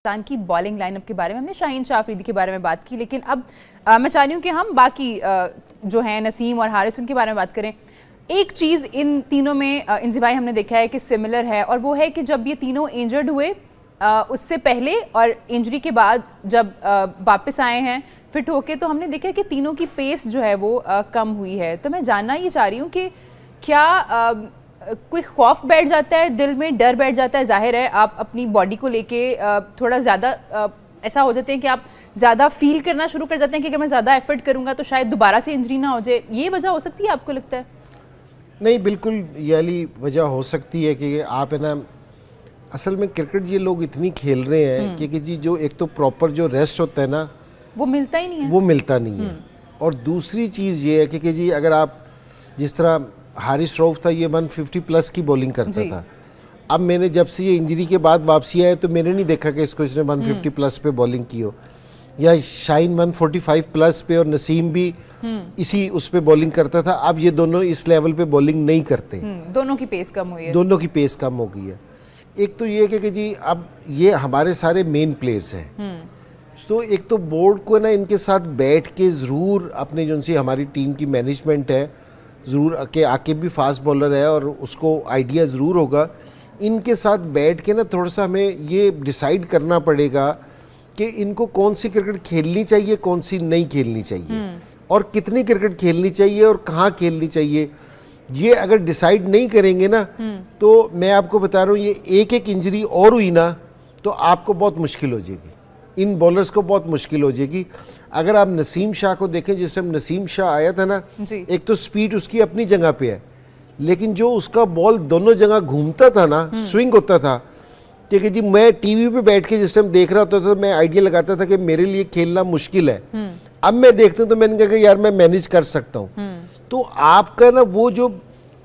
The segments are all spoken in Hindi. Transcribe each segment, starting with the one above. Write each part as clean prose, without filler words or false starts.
पाकिस्तान की बॉलिंग लाइनअप के बारे में, हमने शाहीन शाह अफरीदी के बारे में बात की, लेकिन अब मैं चाह रही हूँ कि हम बाकी जो हैं नसीम और हारिस उनके बारे में बात करें। एक चीज़ इन तीनों में इंजी भाई हमने देखा है कि सिमिलर है, और वो है कि जब ये तीनों इंजर्ड हुए उससे पहले और इंजरी के बाद जब वापस आए हैं फिट होके, तो हमने देखा कि तीनों की पेस जो है वो कम हुई है। तो मैं जानना ये चाह रही हूँ कि क्या कोई खौफ बैठ जाता है दिल में, डर बैठ जाता है? जाहिर है आप अपनी बॉडी को लेके थोड़ा ज़्यादा ऐसा हो जाते हैं कि आप ज़्यादा फील करना शुरू कर जाते हैं कि अगर मैं ज़्यादा एफर्ट करूँगा तो शायद दोबारा से इंजरी ना हो जाए। ये वजह हो सकती है आपको लगता है? नहीं, बिल्कुल ये वाली वजह हो सकती है कि आप है ना, असल में क्रिकेट ये लोग इतनी खेल रहे हैं कि जी जो एक तो प्रॉपर जो रेस्ट होता है ना वो मिलता ही नहीं है, वो मिलता नहीं है। और दूसरी चीज़ ये है कि जी अगर आप जिस तरह हारिस रऊफ था, ये 150 प्लस की बॉलिंग करता था। अब मैंने जब से ये इंजरी के बाद वापसी आया तो मैंने नहीं देखा कि इसको इसने 150 प्लस पे बॉलिंग की हो, या शाहीन 145 प्लस पे और नसीम भी इसी उस पे बॉलिंग करता था। अब ये दोनों इस लेवल पे बॉलिंग नहीं करते, दोनों की पेस कम हुई है, दोनों की पेस कम हो गई है। एक तो ये कि जी अब ये हमारे सारे मेन प्लेयर्स हैं, तो एक तो बोर्ड को ना इनके साथ बैठ के ज़रूर अपने जो सी हमारी टीम की मैनेजमेंट है, ज़रूर के आके भी फास्ट बॉलर है और उसको आइडिया ज़रूर होगा, इनके साथ बैठ के ना थोड़ा सा हमें ये डिसाइड करना पड़ेगा कि इनको कौन सी क्रिकेट खेलनी चाहिए, कौन सी नहीं खेलनी चाहिए, और कितनी क्रिकेट खेलनी चाहिए और कहाँ खेलनी चाहिए। ये अगर डिसाइड नहीं करेंगे ना तो मैं आपको बता रहा हूँ, ये एक एक इंजरी और हुई ना तो आपको बहुत मुश्किल हो जाएगी, इन बॉलर्स को बहुत मुश्किल हो जाएगी। अगर आप नसीम शाह को देखें, जिस टाइम नसीम शाह आया था ना, एक तो स्पीड उसकी अपनी जगह पे है, लेकिन जो उसका बॉल दोनों जगह घूमता था ना, स्विंग होता था, ठीक है जी। मैं टीवी पे बैठ के जिस टाइम देख रहा होता था तो मैं आइडिया लगाता था कि मेरे लिए खेलना मुश्किल है। अब मैं देखता हूँ तो मैंने कहा कि यार मैं मैनेज कर सकता हूँ। तो आपका ना वो जो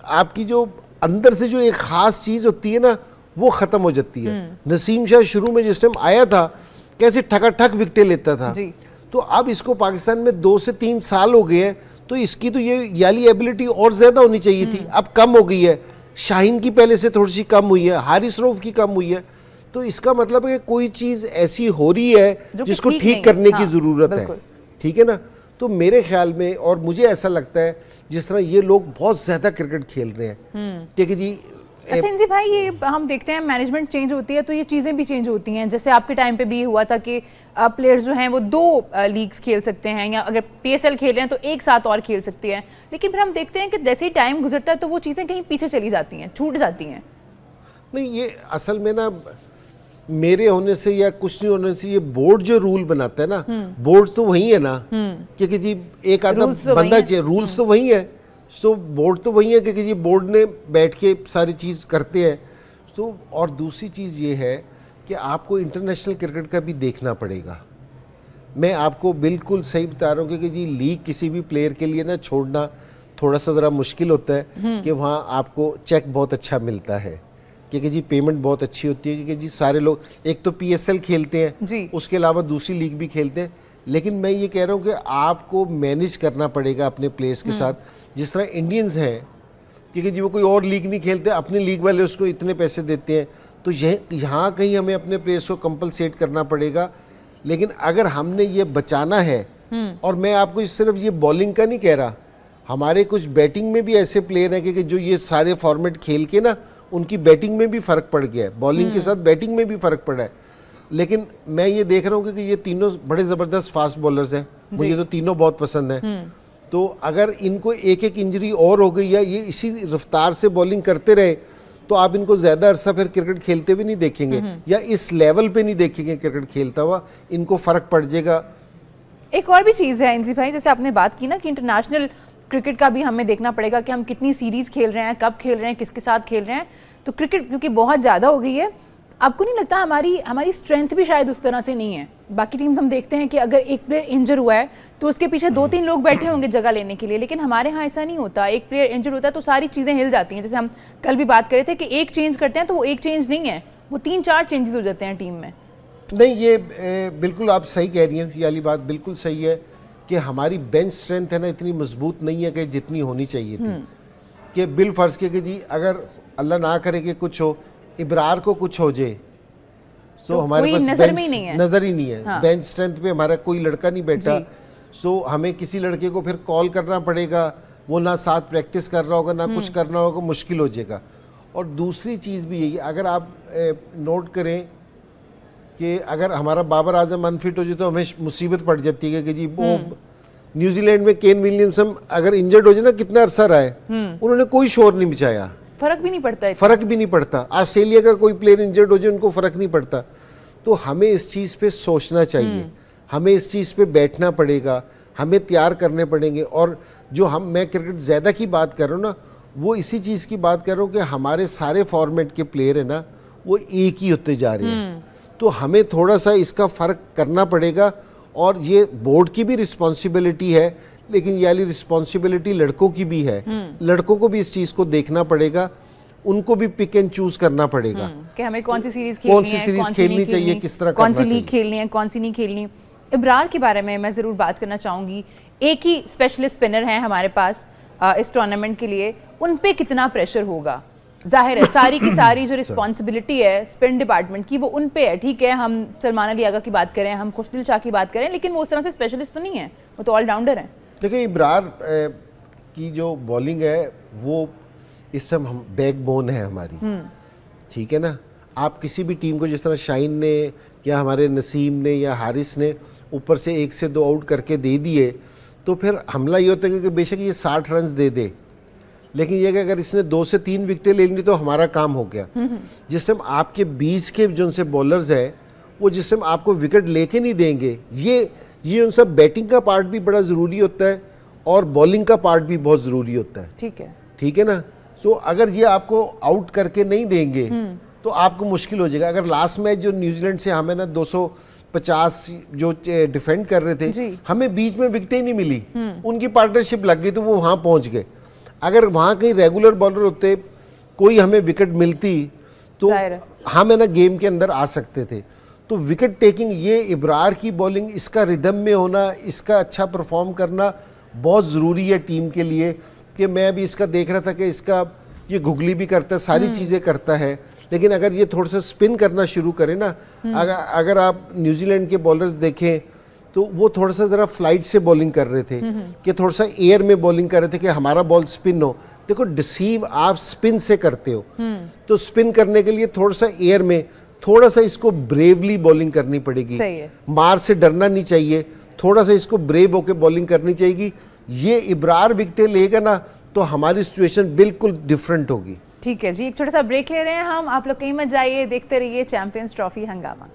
आपकी जो अंदर से जो एक खास चीज़ होती है ना वो ख़त्म हो जाती है। नसीम शाह शुरू में जिस टाइम आया था कैसे ठकाठक विकेटें लेता था, तो अब इसको पाकिस्तान में 2 से 3 साल हो गए हैं, तो इसकी तो ये याली एबिलिटी और ज़्यादा होनी चाहिए थी, अब कम हो गई है। शाहीन की पहले से थोड़ी सी कम हुई है, हारिस रऊफ की कम हुई है, तो इसका मतलब है कि कोई चीज़ ऐसी हो रही है जिसको ठीक करने की ज़रूरत है, ठीक है ना। तो मेरे ख्याल में, और मुझे ऐसा लगता है जिस तरह ये लोग बहुत ज़्यादा क्रिकेट खेल रहे हैं, ठीक है जी। अच्छा इंजी भाई, ये हम देखते हैं मैनेजमेंट चेंज होती है तो ये चीज़ें भी चेंज होती हैं। जैसे आपके टाइम पे भी हुआ था कि प्लेयर्स जो हैं वो 2 लीग्स खेल सकते हैं, या अगर PSL खेल रहे हैं तो एक साथ और खेल सकते हैं, लेकिन फिर हम देखते हैं कि जैसे ही टाइम गुजरता है तो वो चीज़ें कहीं पीछे चली जाती हैं, छूट जाती हैं। नहीं, ये असल में ना मेरे होने से या कुछ नहीं होने से, ये बोर्ड जो रूल बनाता है ना, बोर्ड तो वही है ना, क्योंकि जी एक आधा बंदा, रूल्स तो वही है, तो बोर्ड तो वही है, क्योंकि जी बोर्ड ने बैठ के सारी चीज़ करते हैं। तो और दूसरी चीज़ ये है कि आपको इंटरनेशनल क्रिकेट का भी देखना पड़ेगा। मैं आपको बिल्कुल सही बता रहा हूँ, क्योंकि जी लीग किसी भी प्लेयर के लिए ना छोड़ना थोड़ा सा ज़रा मुश्किल होता है, कि वहाँ आपको चेक बहुत अच्छा मिलता है, क्योंकि जी पेमेंट बहुत अच्छी होती है, क्योंकि जी सारे लोग एक तो PSL खेलते हैं, उसके अलावा दूसरी लीग भी खेलते हैं। लेकिन मैं ये कह रहा हूँ कि आपको मैनेज करना पड़ेगा अपने प्लेयर्स के साथ, जिस तरह इंडियंस हैं, क्योंकि जी वो कोई और लीग नहीं खेलते, अपनी लीग वाले उसको इतने पैसे देते हैं, तो यहाँ कहीं हमें अपने प्लेयर्स को कंपलसेट करना पड़ेगा। लेकिन अगर हमने ये बचाना है, और मैं आपको सिर्फ ये बॉलिंग का नहीं कह रहा, हमारे कुछ बैटिंग में भी ऐसे प्लेयर हैं कि जो ये सारे फॉर्मेट खेल के ना उनकी बैटिंग में भी फ़र्क पड़ गया है, बॉलिंग के साथ बैटिंग में भी फ़र्क पड़ा है। लेकिन मैं ये देख रहा हूँ कि ये तीनों बड़े ज़बरदस्त फास्ट बॉलर्स हैं, मुझे तो तीनों बहुत पसंद हैं। तो अगर इनको एक एक इंजरी और हो गई है, ये इसी रफ्तार से बॉलिंग करते रहे, तो आप इनको ज़्यादा अरसा फिर क्रिकेट खेलते हुए नहीं देखेंगे, या इस लेवल पे नहीं देखेंगे क्रिकेट खेलता हुआ, इनको फ़र्क पड़ जाएगा। एक और भी चीज़ है इंजी भाई, जैसे आपने बात की ना कि इंटरनेशनल क्रिकेट का भी हमें देखना पड़ेगा कि हम कितनी सीरीज़ खेल रहे हैं, कब खेल रहे हैं, किसके साथ खेल रहे हैं। तो क्रिकेट क्योंकि बहुत ज़्यादा हो गई है, आपको नहीं लगता हमारी स्ट्रेंथ भी शायद उस तरह से नहीं है? बाकी टीम्स हम देखते हैं कि अगर एक प्लेयर इंजर हुआ है तो उसके पीछे 2-3 लोग बैठे होंगे जगह लेने के लिए, लेकिन हमारे यहाँ ऐसा नहीं होता। एक प्लेयर इंजर होता है तो सारी चीज़ें हिल जाती हैं। जैसे हम कल भी बात कर रहे थे कि एक चेंज करते हैं तो वो एक चेंज नहीं है, वो 3-4 चेंजेस हो जाते हैं टीम में। नहीं, ये बिल्कुल आप सही कह रही हैं, ये वाली बात बिल्कुल सही है कि हमारी बेंच स्ट्रेंथ है ना इतनी मजबूत नहीं है कि जितनी होनी चाहिए थी। कि बिल फर्ज के जी अगर अल्लाह ना करे कि कुछ हो, इब्रार को कुछ हो जाए, सो हमारे कोई पास नजर में ही नहीं है। नजर ही नहीं है। हाँ। बेंच स्ट्रेंथ पे हमारा कोई लड़का नहीं बैठा, जी। सो हमें किसी लड़के को फिर कॉल करना पड़ेगा, वो ना साथ प्रैक्टिस कर रहा होगा ना कुछ करना होगा, मुश्किल हो जाएगा। और दूसरी चीज़ भी यही, अगर आप नोट करें कि अगर हमारा बाबर आजम अनफिट हो जाए तो हमें मुसीबत पड़ जाती है कि जी वो न्यूजीलैंड में केन विलियमसन अगर इंजर्ड हो जाए ना, कितना अरसा रहा है, उन्होंने कोई शोर नहीं मचाया, फर्क भी नहीं पड़ता है। फर्क भी नहीं पड़ता। ऑस्ट्रेलिया का कोई प्लेयर इंजर्ड हो जाए उनको फर्क नहीं पड़ता। तो हमें इस चीज़ पे सोचना चाहिए, हमें इस चीज़ पे बैठना पड़ेगा, हमें तैयार करने पड़ेंगे। और जो मैं क्रिकेट ज़्यादा की बात कर रहा हूँ ना, वो इसी चीज़ की बात कर रहा हूँ कि हमारे सारे फॉर्मेट के प्लेयर है ना, वो एक ही होते जा रहे हैं। तो हमें थोड़ा सा इसका फ़र्क करना पड़ेगा। और ये बोर्ड की भी रिस्पॉन्सिबिलिटी है, लेकिन ये वाली रिस्पॉन्सिबिलिटी लड़कों की भी है। लड़कों को भी इस चीज़ को देखना पड़ेगा, उनको भी पिक एंड चूज करना पड़ेगा कि हमें कौन सी सीरीज खेलनी चाहिए, किस तरह कौन सी लीग खेलनी है, कौन सी नहीं खेलनी। इब्रार के बारे में मैं ज़रूर बात करना चाहूँगी। एक ही स्पेशलिस्ट स्पिनर हैं हमारे पास इस टूर्नामेंट के लिए, उन पे कितना प्रेशर होगा? जाहिर है सारी की सारी जो रिस्पॉन्सिबिलिटी है स्पिन डिपार्टमेंट की वो उन पे है। ठीक है, हम सलमान अली आगा की बात करें, हम खुशदिल शाह की बात करें, लेकिन वो उस तरह से स्पेशलिस्ट तो नहीं है, वो तो ऑलराउंडर हैं। देखिए इब्रार की जो बॉलिंग है वो इस समय हम बैकबोन है हमारी, ठीक है ना। आप किसी भी टीम को जिस तरह शाइन ने या हमारे नसीम ने या हारिस ने ऊपर से 1 से 2 आउट करके दे दिए, तो फिर हमला ये होता है कि बेशक ये 60 रन दे दे, लेकिन ये कि अगर इसने 2 से 3 विकेटें ले ली तो हमारा काम हो गया। जिस टाइम आपके बीच के जो उनसे बॉलर्स है वो जिस टाइम आपको विकेट लेके नहीं देंगे, ये उन सब बैटिंग का पार्ट भी बड़ा ज़रूरी होता है और बॉलिंग का पार्ट भी बहुत ज़रूरी होता है। ठीक है ना। सो अगर ये आपको आउट करके नहीं देंगे तो आपको मुश्किल हो जाएगा। अगर लास्ट मैच जो न्यूजीलैंड से हमें ना 250 जो डिफेंड कर रहे थे, हमें बीच में विकेटें ही नहीं मिली, उनकी पार्टनरशिप लग गई तो वो वहाँ पहुँच गए। अगर वहाँ कहीं रेगुलर बॉलर होते, कोई हमें विकेट मिलती तो हम है ना गेम के अंदर आ सकते थे। तो विकेट टेकिंग, ये इब्रार की बॉलिंग, इसका रिदम में होना, इसका अच्छा परफॉर्म करना बहुत ज़रूरी है टीम के लिए। कि मैं अभी इसका देख रहा था कि इसका ये घुगली भी करता है, सारी चीज़ें करता है, लेकिन अगर ये थोड़ा सा स्पिन करना शुरू करे ना, अगर आप न्यूजीलैंड के बॉलर्स देखें तो वो थोड़ा सा ज़रा फ्लाइट से बॉलिंग कर रहे थे कि थोड़ा सा एयर में बॉलिंग कर रहे थे कि हमारा बॉल स्पिन हो। देखो डिसीव आप स्पिन से करते हो, तो स्पिन करने के लिए थोड़ा सा एयर में थोड़ा सा इसको ब्रेवली बॉलिंग करनी पड़ेगी। मार से डरना नहीं चाहिए, थोड़ा सा इसको ब्रेव होकर बॉलिंग करनी चाहिए। ये इब्रार विकेटें लेगा ना तो हमारी सिचुएशन बिल्कुल डिफरेंट होगी। ठीक है जी, एक छोटा सा ब्रेक ले रहे हैं हम, आप लोग कहीं मत जाइए, देखते रहिए चैंपियंस ट्रॉफी हंगामा।